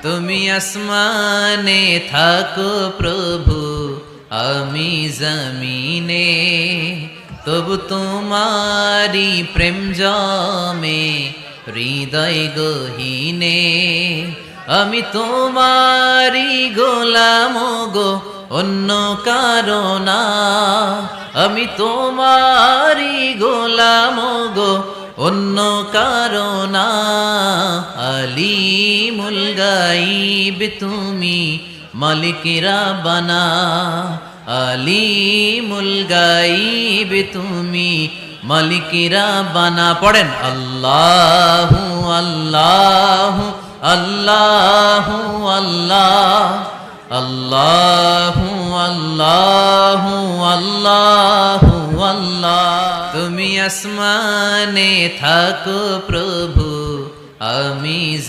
তুমি আসমানে থাকো প্রভু, আমি জমিনে, তবু তোমারি প্রেম জমে হৃদয় গহীনে। আমি তোমারি গোলাম গো, অন্য কারণা। আমি তোমারি গোলাম গো, অন্য কারণা। আলিমুল গাইব তুমি, মালিকেরা বানা। আলিমুল গাইব তুমি, মালিকেরা বানা। পড়েন আল্লাহু আল্লাহু আল্লাহু আল্লাহ, আল্লাহু আল্লাহু আল্লাহু আল্লাহ। তুমি আসমানে থাকো প্রভু, আমি